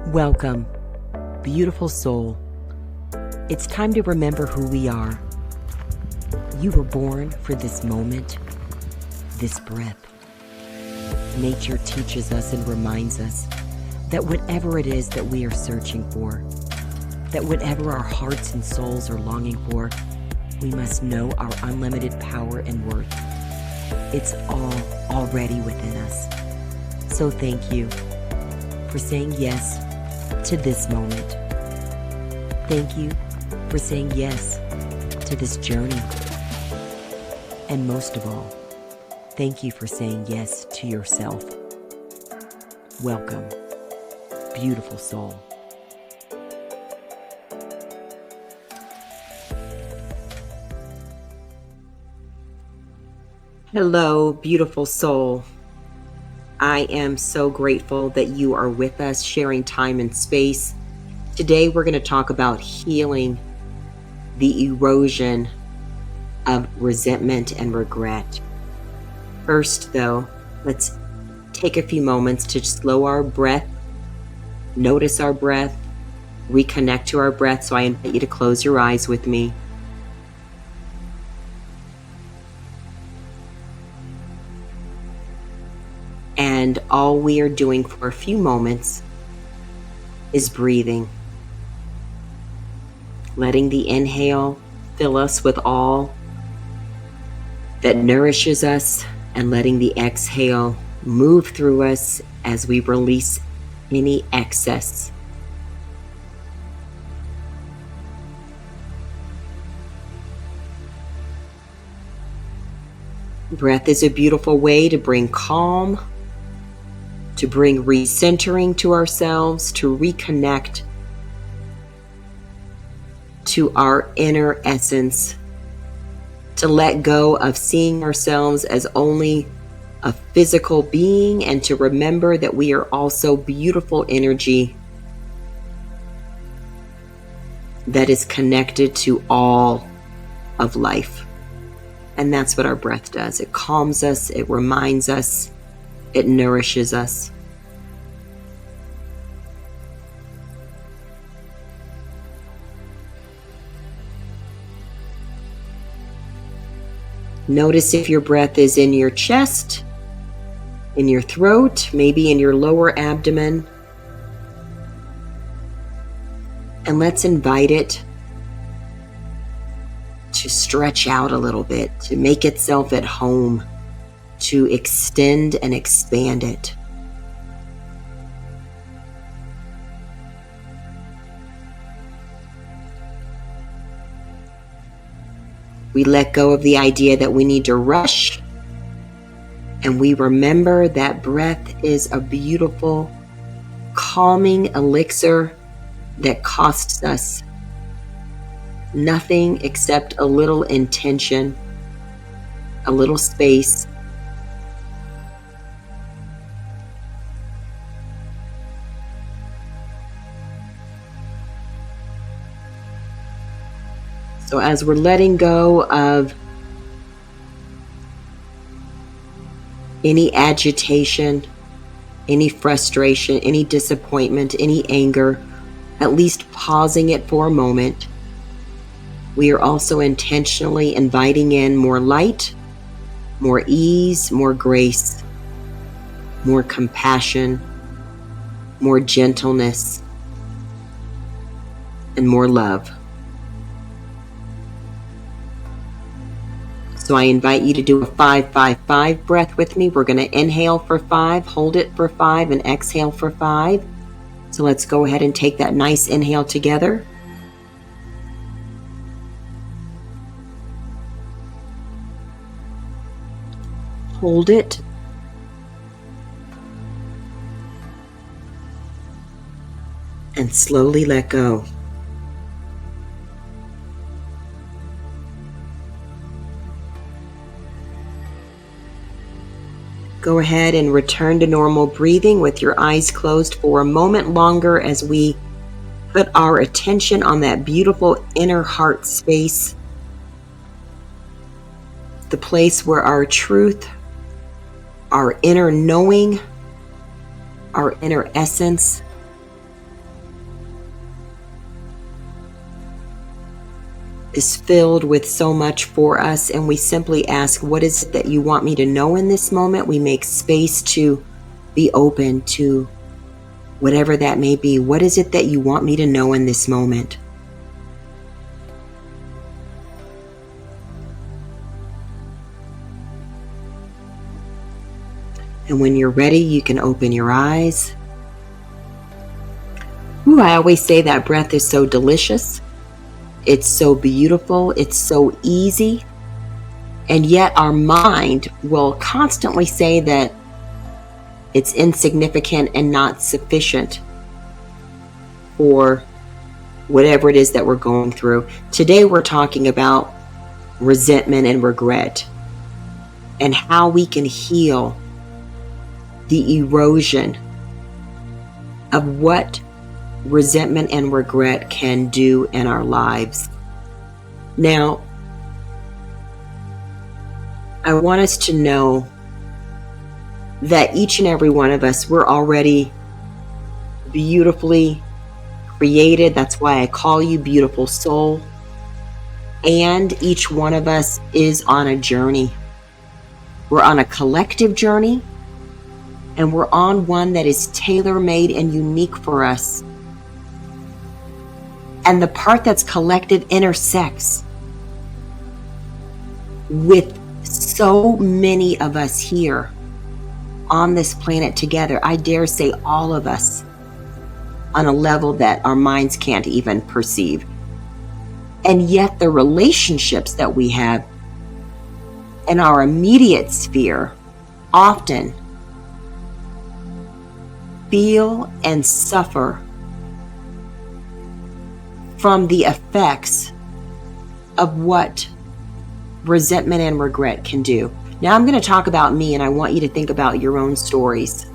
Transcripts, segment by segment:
Welcome, beautiful soul. It's time to remember who we are. You were born for this moment, this breath. Nature teaches us and reminds us that whatever it is that we are searching for, that whatever our hearts and souls are longing for, we must know our unlimited power and worth. It's all already within us. So thank you for saying yes to this moment. Thank you for saying yes to this journey. And most of all, thank you for saying yes to yourself. Welcome, beautiful soul. Hello, beautiful soul. I am so grateful that you are with us, sharing time and space. Today, we're going to talk about healing the erosion of resentment and regret. First, though, let's take a few moments to slow our breath, notice our breath, reconnect to our breath. So I invite you to close your eyes with me. And all we are doing for a few moments is breathing. Letting the inhale fill us with all that nourishes us, and letting the exhale move through us as we release any excess. Breath is a beautiful way to bring calm, to bring recentering to ourselves, to reconnect to our inner essence, to let go of seeing ourselves as only a physical being, and to remember that we are also beautiful energy that is connected to all of life. And that's what our breath does. It calms us, it reminds us, it nourishes us. Notice if your breath is in your chest, in your throat, maybe in your lower abdomen. And let's invite it to stretch out a little bit, to make itself at home, to extend and expand it. We let go of the idea that we need to rush, and we remember that breath is a beautiful, calming elixir that costs us nothing except a little intention, a little space. So as we're letting go of any agitation, any frustration, any disappointment, any anger, at least pausing it for a moment, we are also intentionally inviting in more light, more ease, more grace, more compassion, more gentleness, and more love. So I invite you to do a 5-5-5 breath with me. We're going to inhale for 5, hold it for 5, and exhale for 5. So let's go ahead and take that nice inhale together. Hold it. And slowly let go. Go ahead and return to normal breathing with your eyes closed for a moment longer as we put our attention on that beautiful inner heart space, the place where our truth, our inner knowing, our inner essence is filled with so much for us, and we simply ask, what is it that you want me to know in this moment? We make space to be open to whatever that may be. What is it that you want me to know in this moment? And when you're ready, you can open your eyes. Ooh, I always say that breath is so delicious. It's so beautiful. It's so easy. And yet our mind will constantly say that it's insignificant and not sufficient for whatever it is that we're going through. Today we're talking about resentment and regret and how we can heal the erosion of what resentment and regret can do in our lives. Now, I want us to know that each and every one of us, we're already beautifully created. That's why I call you beautiful soul. And each one of us is on a journey. We're on a collective journey, and we're on one that is tailor-made and unique for us. And the part that's collective intersects with so many of us here on this planet together. I dare say all of us, on a level that our minds can't even perceive. And yet the relationships that we have in our immediate sphere often feel and suffer from the effects of what resentment and regret can do. Now I'm going to talk about me, and I want you to think about your own stories.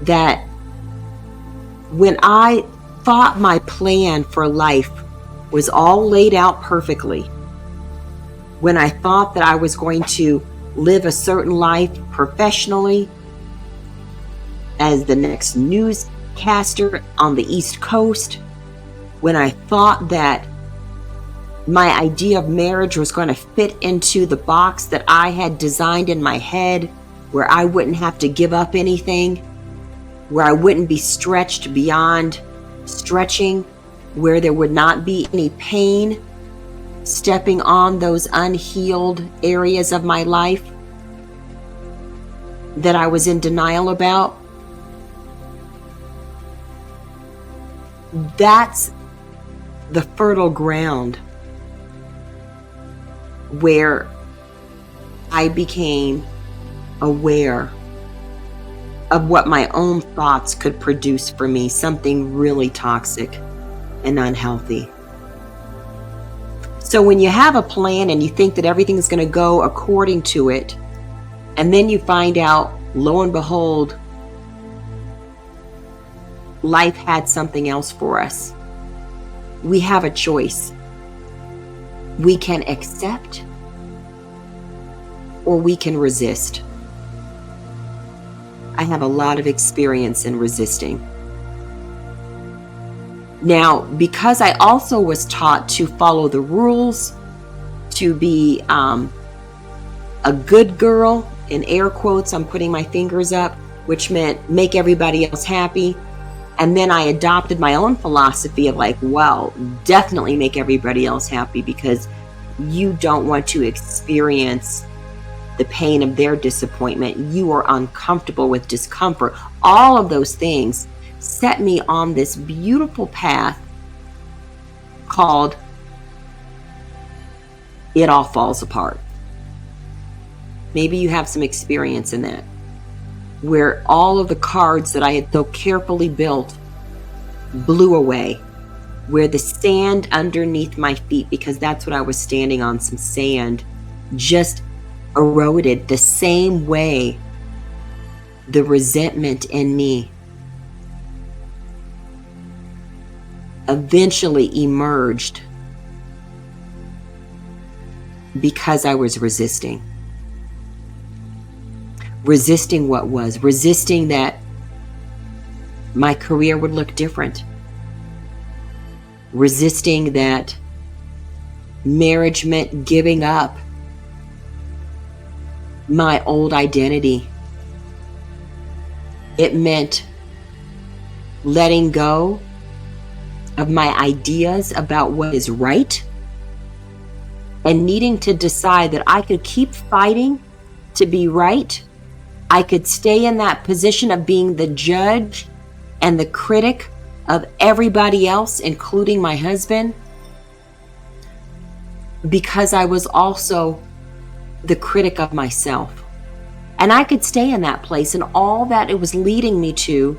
That when I thought my plan for life was all laid out perfectly, when I thought that I was going to live a certain life professionally as the next newscaster on the East Coast, when I thought that my idea of marriage was going to fit into the box that I had designed in my head, where I wouldn't have to give up anything, where I wouldn't be stretched beyond stretching, where there would not be any pain stepping on those unhealed areas of my life that I was in denial about. That's the fertile ground where I became aware of what my own thoughts could produce for me, something really toxic and unhealthy. So when you have a plan and you think that everything's going to go according to it, and then you find out, lo and behold, life had something else for us. We have a choice. We can accept or we can resist. I have a lot of experience in resisting. Now, because I also was taught to follow the rules, to be a good girl, in air quotes, I'm putting my fingers up, which meant make everybody else happy. And then I adopted my own philosophy of like, well, definitely make everybody else happy, because you don't want to experience the pain of their disappointment. You are uncomfortable with discomfort. All of those things set me on this beautiful path called It All Falls Apart. Maybe you have some experience in that, where all of the cards that I had so carefully built blew away, where the sand underneath my feet, because that's what I was standing on, some sand, just eroded the same way the resentment in me eventually emerged, because I was resisting what was, resisting that my career would look different, resisting that Marriage meant giving up my old identity. It meant letting go of my ideas about what is right and needing to decide that I could keep fighting to be right. I could stay in that position of being the judge and the critic of everybody else, including my husband, because I was also the critic of myself. And I could stay in that place, and all that it was leading me to,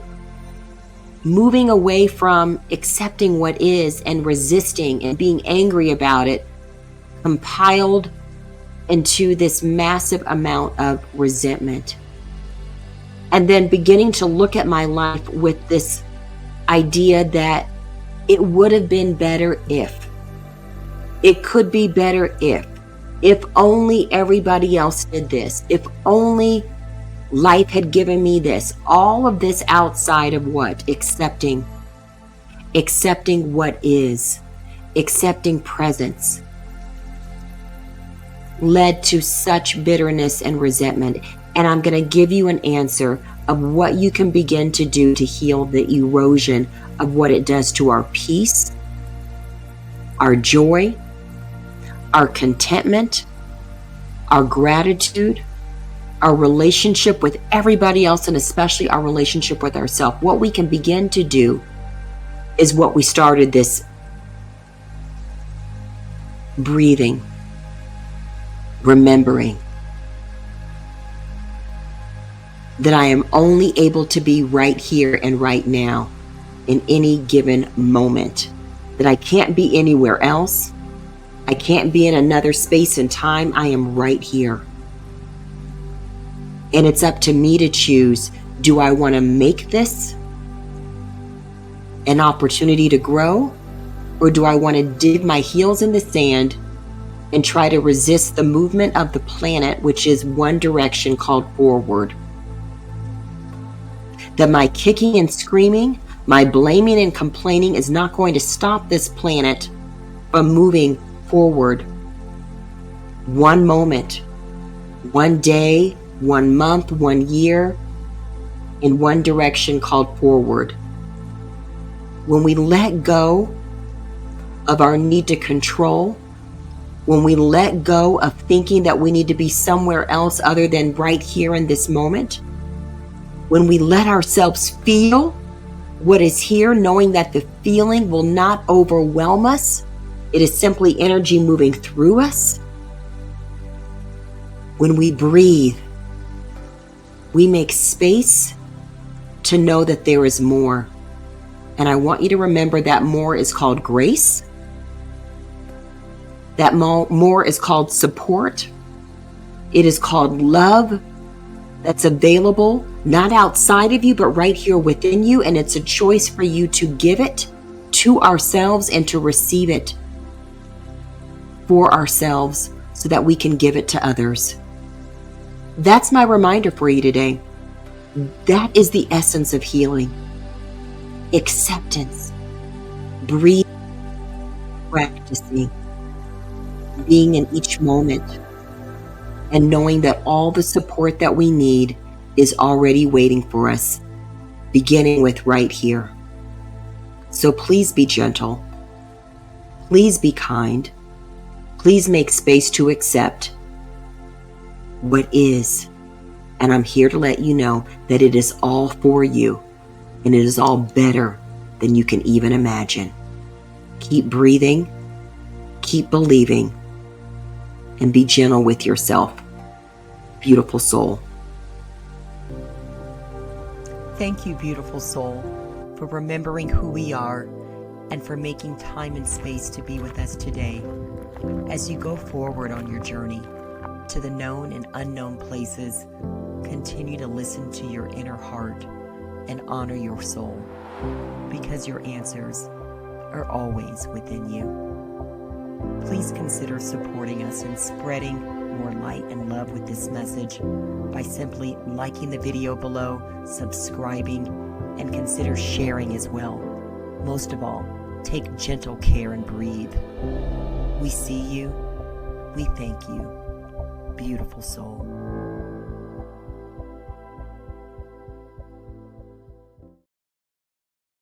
moving away from accepting what is and resisting and being angry about it, compiled into this massive amount of resentment. And then beginning to look at my life with this idea that it would have been better if. It could be better if only everybody else did this, if only life had given me this. All of this outside of what? Accepting what is, accepting presence, led to such bitterness and resentment. And I'm going to give you an answer of what you can begin to do to heal the erosion of what it does to our peace, our joy, our contentment, our gratitude, our relationship with everybody else, and especially our relationship with ourselves. What we can begin to do is what we started this breathing, remembering that I am only able to be right here and right now in any given moment, that I can't be anywhere else. I can't be in another space and time. I am right here. And it's up to me to choose. Do I want to make this an opportunity to grow? Or do I want to dig my heels in the sand and try to resist the movement of the planet, which is one direction called forward? That my kicking and screaming, my blaming and complaining is not going to stop this planet from moving forward. One moment, one day, 1 month, 1 year, in one direction called forward. When we let go of our need to control, when we let go of thinking that we need to be somewhere else other than right here in this moment, when we let ourselves feel what is here, knowing that the feeling will not overwhelm us, it is simply energy moving through us. When we breathe, we make space to know that there is more. And I want you to remember that more is called grace. That more is called support. It is called love that's available, not outside of you, but right here within you. And it's a choice for you to give it to ourselves and to receive it for ourselves so that we can give it to others. That's my reminder for you today. That is the essence of healing. Acceptance, breathing, practicing, being in each moment, and knowing that all the support that we need is already waiting for us, beginning with right here. So please be gentle. Please be kind. Please make space to accept what is. And I'm here to let you know that it is all for you, and it is all better than you can even imagine. Keep breathing, keep believing, and be gentle with yourself. Beautiful soul. Thank you, beautiful soul, for remembering who we are and for making time and space to be with us today as you go forward on your journey to the known and unknown places. Continue to listen to your inner heart and honor your soul, because your answers are always within you. Please consider supporting us in spreading more light and love with this message by simply liking the video below, subscribing, and consider sharing as well. Most of all, take gentle care and breathe. We see you. We thank you, beautiful soul.